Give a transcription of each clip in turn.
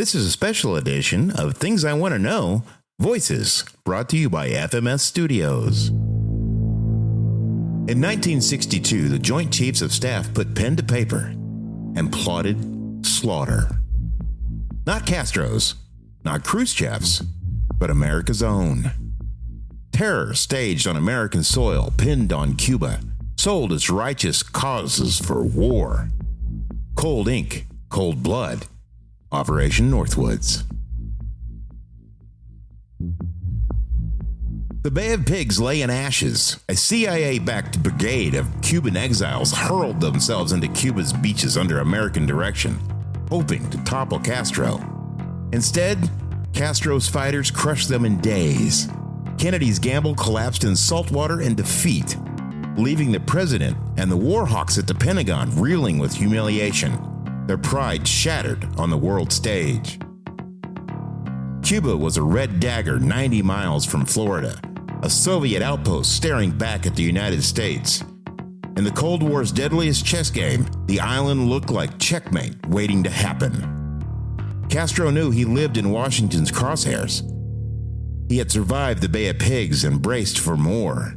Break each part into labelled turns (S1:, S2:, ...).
S1: This is a special edition of Things I Want to Know, Voices, brought to you by FMS Studios. In 1962, the Joint Chiefs of Staff put pen to paper and plotted slaughter. Not Castro's, not Khrushchev's, but America's own. Terror staged on American soil, pinned on Cuba, sold as righteous causes for war. Cold ink, cold blood. Operation Northwoods. The Bay of Pigs lay in ashes. A CIA-backed brigade of Cuban exiles hurled themselves into Cuba's beaches under American direction, hoping to topple Castro. Instead, Castro's fighters crushed them in days. Kennedy's gamble collapsed in saltwater and defeat, leaving the president and the war hawks at the Pentagon reeling with humiliation, their pride shattered on the world stage. Cuba was a red dagger 90 miles from Florida, a Soviet outpost staring back at the United States. In the Cold War's deadliest chess game, the island looked like checkmate waiting to happen. Castro knew he lived in Washington's crosshairs. He had survived the Bay of Pigs and braced for more.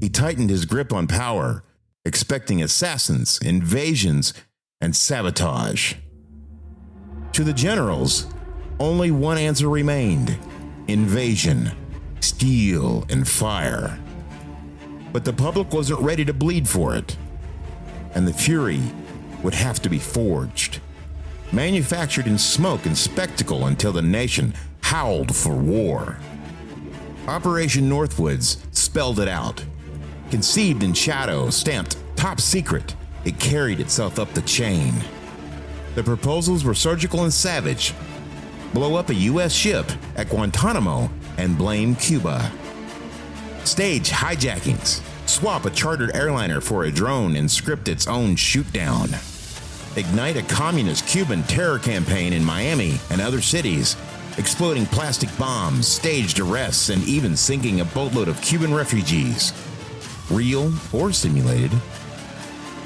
S1: He tightened his grip on power, expecting assassins, invasions, and sabotage. To the generals, only one answer remained: invasion, steel, and fire. But the public wasn't ready to bleed for it, and the fury would have to be forged, manufactured in smoke and spectacle until the nation howled for war. Operation Northwoods spelled it out. Conceived in shadow, stamped top secret, it carried itself up the chain. The proposals were surgical and savage. Blow up a U.S. ship at Guantanamo and blame Cuba. Stage hijackings. Swap a chartered airliner for a drone and script its own shoot-down. Ignite a communist Cuban terror campaign in Miami and other cities, exploding plastic bombs, staged arrests, and even sinking a boatload of Cuban refugees. Real or simulated.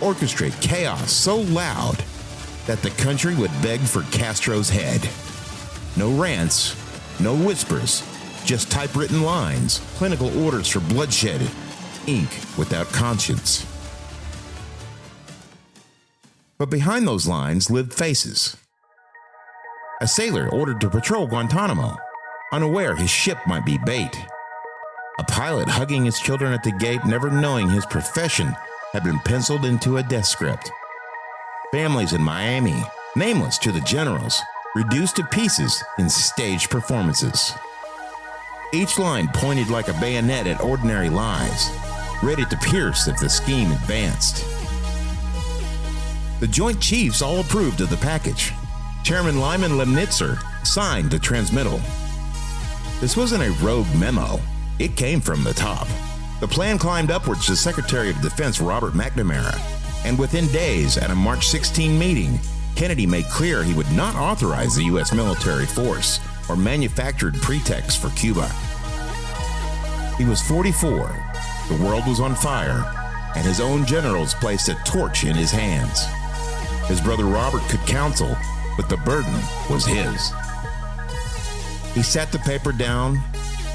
S1: Orchestrate chaos so loud that the country would beg for Castro's head. No rants, no whispers, just typewritten lines, clinical orders for bloodshed, ink without conscience. But behind those lines lived faces. A sailor ordered to patrol Guantanamo, unaware his ship might be bait. A pilot hugging his children at the gate, never knowing his profession had been penciled into a death script. Families in Miami, nameless to the generals, reduced to pieces in staged performances. Each line pointed like a bayonet at ordinary lives, ready to pierce if the scheme advanced. The Joint Chiefs all approved of the package. Chairman Lyman Lemnitzer signed the transmittal. This wasn't a rogue memo. It came from the top. The plan climbed upwards to Secretary of Defense Robert McNamara, and within days, at a March 16 meeting, Kennedy made clear he would not authorize the U.S. military force or manufactured pretexts for Cuba. He was 44, the world was on fire, and his own generals placed a torch in his hands. His brother Robert could counsel, but the burden was his. He sat the paper down.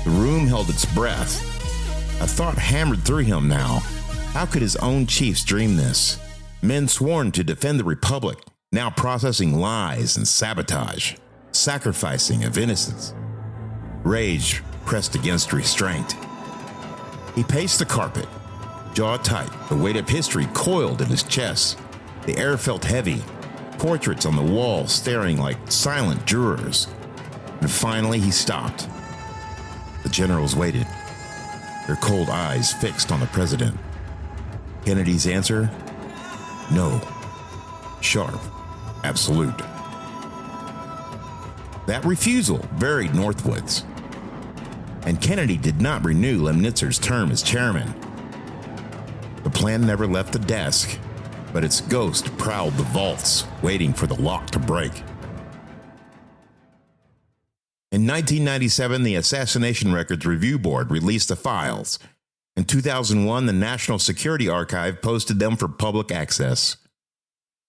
S1: The room held its breath. A thought hammered through him now. How could his own chiefs dream this? Men sworn to defend the Republic, now processing lies and sabotage, sacrificing of innocence. Rage pressed against restraint. He paced the carpet, jaw tight, the weight of history coiled in his chest. The air felt heavy, portraits on the wall staring like silent jurors. And finally he stopped. The generals waited, their cold eyes fixed on the president. Kennedy's answer? No. Sharp. Absolute. That refusal varied Northwoods. And Kennedy did not renew Lemnitzer's term as chairman. The plan never left the desk, but its ghost prowled the vaults, waiting for the lock to break. In 1997, the Assassination Records Review Board released the files. In 2001, the National Security Archive posted them for public access.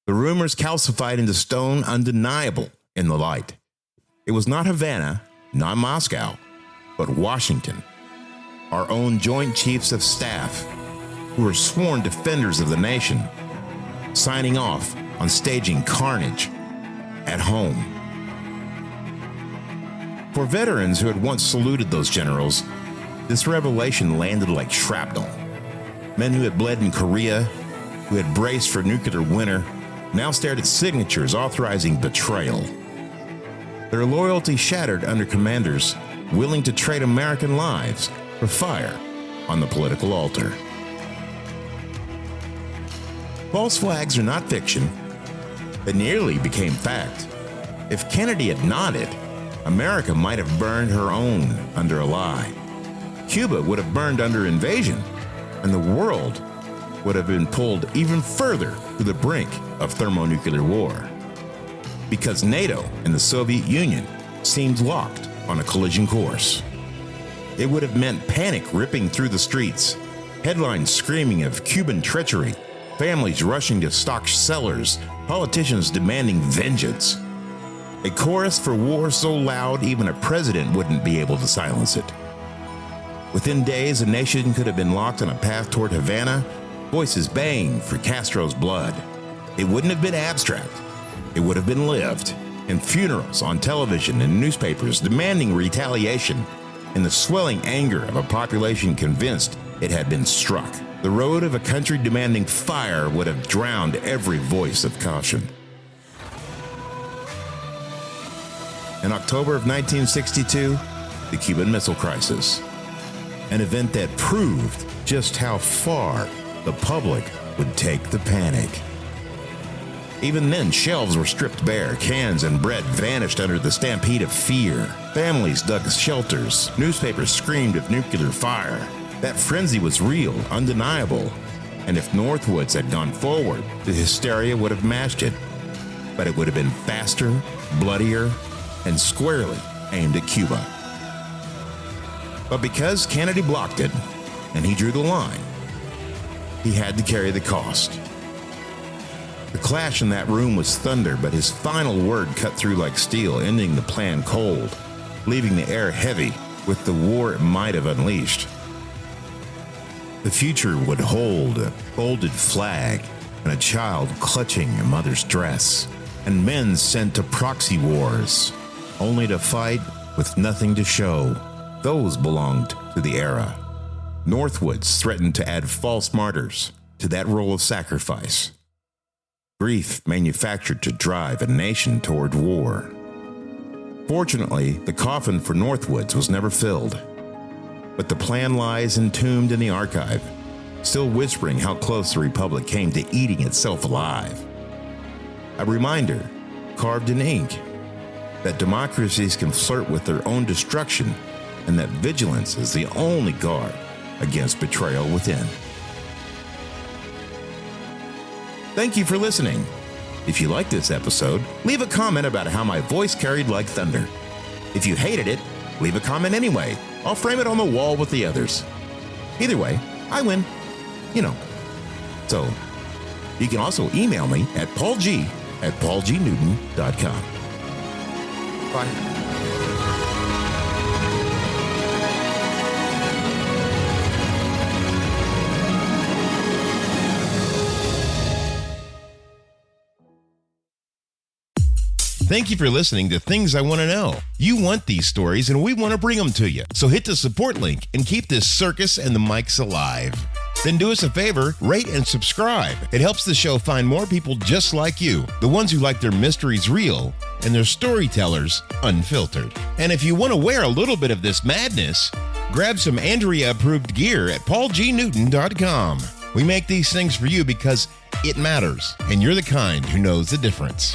S1: The rumors calcified into stone, undeniable in the light. It was not Havana, not Moscow, but Washington, our own Joint Chiefs of Staff, who were sworn defenders of the nation, signing off on staging carnage at home. For veterans who had once saluted those generals, this revelation landed like shrapnel. Men who had bled in Korea, who had braced for nuclear winter, now stared at signatures authorizing betrayal. Their loyalty shattered under commanders willing to trade American lives for fire on the political altar. False flags are not fiction. They nearly became fact. If Kennedy had nodded, America might have burned her own under a lie. Cuba would have burned under invasion, and the world would have been pulled even further to the brink of thermonuclear war. Because NATO and the Soviet Union seemed locked on a collision course. It would have meant panic ripping through the streets, headlines screaming of Cuban treachery, families rushing to stock cellars, politicians demanding vengeance. A chorus for war so loud even a president wouldn't be able to silence it. Within days, a nation could have been locked on a path toward Havana, voices baying for Castro's blood. It wouldn't have been abstract. It would have been lived, in funerals on television and newspapers demanding retaliation, in the swelling anger of a population convinced it had been struck. The road of a country demanding fire would have drowned every voice of caution. In October of 1962, the Cuban Missile Crisis, an event that proved just how far the public would take the panic. Even then, shelves were stripped bare, cans and bread vanished under the stampede of fear. Families dug shelters, newspapers screamed of nuclear fire. That frenzy was real, undeniable, and if Northwoods had gone forward, the hysteria would have matched it. But it would have been faster, bloodier, and squarely aimed at Cuba. But because Kennedy blocked it, and he drew the line, he had to carry the cost. The clash in that room was thunder, but his final word cut through like steel, ending the plan cold, leaving the air heavy with the war it might have unleashed. The future would hold a folded flag and a child clutching a mother's dress, and men sent to proxy wars, only to fight with nothing to show. Those belonged to the era. Northwoods threatened to add false martyrs to that role of sacrifice. Grief manufactured to drive a nation toward war. Fortunately, the coffin for Northwoods was never filled, but the plan lies entombed in the archive, still whispering how close the Republic came to eating itself alive. A reminder, carved in ink, that democracies can flirt with their own destruction and that vigilance is the only guard against betrayal within. Thank you for listening. If you liked this episode, leave a comment about how my voice carried like thunder. If you hated it, leave a comment anyway. I'll frame it on the wall with the others. Either way, I win. So, you can also email me at paulg@paulgnewton.com. Bye. Thank you for listening to Things I Want to Know. You want these stories and we want to bring them to you. So hit the support link and keep this circus and the mics alive. Then do us a favor, rate and subscribe. It helps the show find more people just like you, the ones who like their mysteries real and their storytellers unfiltered. And if you want to wear a little bit of this madness, grab some Andrea-approved gear at paulgnewton.com. We make these things for you because it matters, and you're the kind who knows the difference.